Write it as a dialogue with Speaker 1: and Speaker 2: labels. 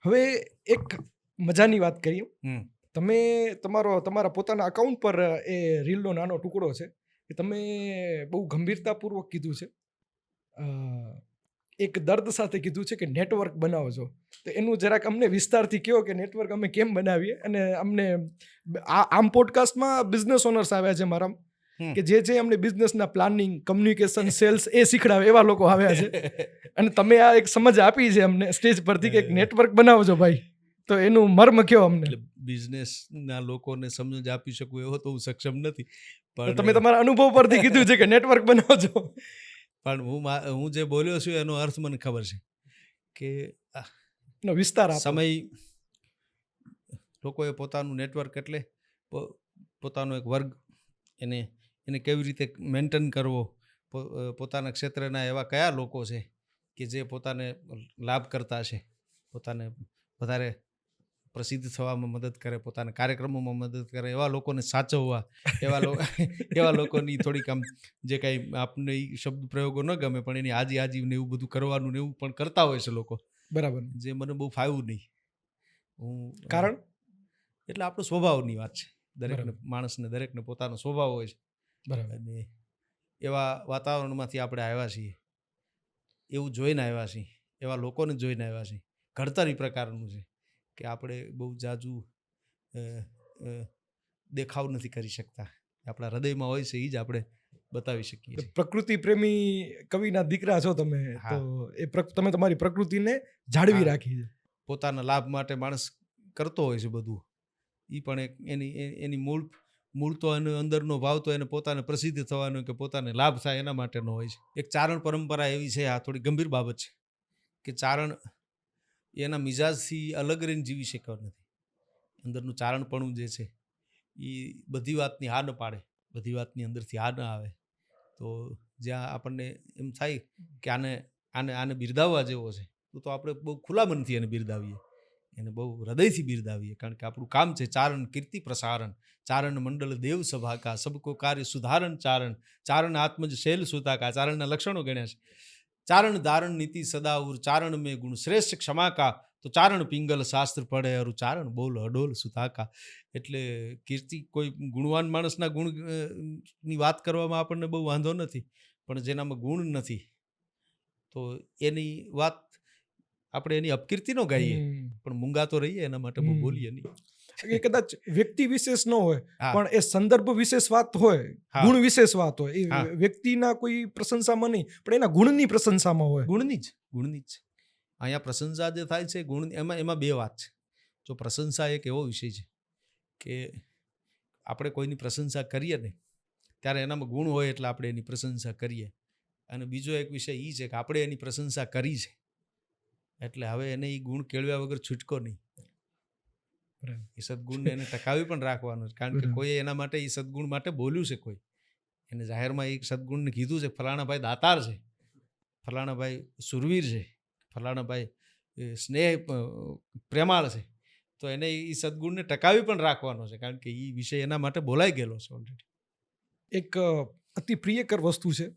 Speaker 1: હવે એક મજાની વાત કરીએ. તમે તમારા પોતાના અકાઉન્ટ પર એ રીલનો નાનો ટુકડો છે કે તમે બહુ ગંભીરતાપૂર્વક કીધું છે, એક દર્દ સાથે કીધું છે કે નેટવર્ક બનાવો છો. તો એનું જરાક અમને વિસ્તારથી કહો કે નેટવર્ક અમે કેમ બનાવીએ. અને અમને આમ પોડકાસ્ટમાં બિઝનેસ ઓનર્સ આવ્યા છે મારા, કે જે અમને બિઝનેસના પ્લાનિંગ, કમ્યુનિકેશન, સેલ્સ એ શીખડાવે એવા લોકો આવ્યા છે. અને તમે આ એક સમજ આપી છે અમને સ્ટેજ પરથી કે નેટવર્ક બનાવો છો ભાઈ, તો એનું મર્મ કયો અમને.
Speaker 2: બિઝનેસના લોકોને સમજ આપી શકું એવો તો હું સક્ષમ નથી,
Speaker 1: પણ તમે તમારા અનુભવ પરથી કીધું છે કે નેટવર્ક બનાવો છો.
Speaker 2: પણ હું જે બોલ્યો છું એનો અર્થ મને ખબર છે કે
Speaker 1: વિસ્તાર આપો.
Speaker 2: સમય લોકોએ પોતાનું નેટવર્ક એટલે પોતાનો એક વર્ગ, એને કેવી રીતે મેન્ટેન કરવો, પોતાના ક્ષેત્રના એવા કયા લોકો છે કે જે પોતાને લાભ કરતા છે, પોતાને વધારે પ્રસિદ્ધ થવામાં મદદ કરે, પોતાના કાર્યક્રમોમાં મદદ કરે, એવા લોકોને સાચવવા, એવા લોકોની થોડીક આમ જે કાંઈ આપણને એ શબ્દ પ્રયોગો ન ગમે પણ એની હાજી ને એવું બધું કરવાનું ને એવું પણ કરતા હોય છે લોકો.
Speaker 1: બરાબર.
Speaker 2: જે મને બહુ ફાવ્યું નહીં.
Speaker 1: કારણ
Speaker 2: એટલે આપણો સ્વભાવની વાત છે. દરેકને માણસને દરેકને પોતાનો સ્વભાવ હોય છે.
Speaker 1: બરાબર.
Speaker 2: અને એવા વાતાવરણમાંથી આપણે આવ્યા છીએ, એવું જોઈને આવ્યા છીએ, એવા લોકોને જોઈને આવ્યા છીએ. ઘડતર એ પ્રકારનું છે કે આપણે બહુ જાજુ દેખાવ નથી કરી શકતા. આપણા હૃદયમાં હોય છે એ જ આપણે બતાવી શકીએ છીએ.
Speaker 1: પ્રકૃતિ પ્રેમી કવિના દીકરા છો તમે, તો તમે તમારી પ્રકૃતિને જાળવી રાખી છે.
Speaker 2: પોતાના લાભ માટે માણસ કરતો હોય છે બધું. એ પણ એક એની મૂળ તો એનો અંદરનો ભાવ તો એને પોતાને પ્રસિદ્ધ થવાનો કે પોતાને લાભ થાય એના માટેનો હોય છે. એક ચારણ પરંપરા એવી છે, આ થોડી ગંભીર બાબત છે કે ચારણ એના મિજાજથી અલગ રહીને જીવી શકતો નથી. અંદરનું ચારણપણું જે છે એ બધી વાતની હા ન પાડે, બધી વાતની અંદરથી હા ન આવે. તો જ્યાં આપણને એમ થાય કે આને બિરદાવવા જેવો છે, તો આપણે બહુ ખુલ્લા મનથી એને બિરદાવીએ, એને બહુ હૃદયથી બિરદાવીએ. કારણ કે આપણું કામ છે ચારણ કીર્તિ પ્રસારણ, ચારણ મંડળ દેવ સભા કા, સબકો કાર્ય સુધારણ ચારણ, ચારણ આત્મજ શૈલ સુતા કા. ચારણના લક્ષણો ગણ્યા છે. ચારણ ધારણ નીતિ સદાઉર, ચારણ મેં ગુણ શ્રેષ્ઠ ક્ષમા કા, તો ચારણ પિંગલ શાસ્ત્ર પડે અરુ, ચારણ બોલ અડોલ સુતાકા. એટલે કીર્તિ કોઈ ગુણવાન માણસના ગુણની વાત કરવામાં આપણને બહુ વાંધો નથી, પણ જેનામાં ગુણ નથી તો એની વાત આપણે એની અપકીર્તિ ન ગાઈએ, પણ મૂંગા તો રહીએ, એના માટે બહુ બોલીએ નહીં.
Speaker 1: એ કદાચ વ્યક્તિ વિશેષ ન હોય પણ એ સંદર્ભ વિશેષ વાત હોય, ગુણ વિશેષ વાત હોય. એ વ્યક્તિના કોઈ પ્રશંસામાં નહીં પણ એના ગુણની પ્રશંસામાં હોય.
Speaker 2: ગુણની જ અહીંયા પ્રશંસા જે થાય છે ગુણ, એમાં બે વાત છે. જો પ્રશંસા એક એવો વિષય છે કે આપણે કોઈની પ્રશંસા કરીએ ને ત્યારે એનામાં ગુણ હોય એટલે આપણે એની પ્રશંસા કરીએ. અને બીજો એક વિષય એ છે કે આપણે એની પ્રશંસા કરી છે એટલે હવે એને એ ગુણ કેળવ્યા વગર છૂટકો નહીં. એ સદગુણને એને ટકાવી પણ રાખવાનો છે, કારણ કે કોઈ એના માટે એ સદગુણ માટે બોલ્યું છે, કોઈ એને જાહેરમાં એ સદગુણને કીધું છે, ફલાણાભાઈ દાતાર છે, ફલાણાભાઈ સુરવીર છે, ફલાણાભાઈ સ્નેહ પ્રેમાળ છે, તો એને એ સદગુણને ટકાવી પણ રાખવાનો છે, કારણ કે એ વિષય એના માટે બોલાઈ ગયેલો છે ઓલરેડી.
Speaker 1: એક અતિ પ્રિયકર વસ્તુ છે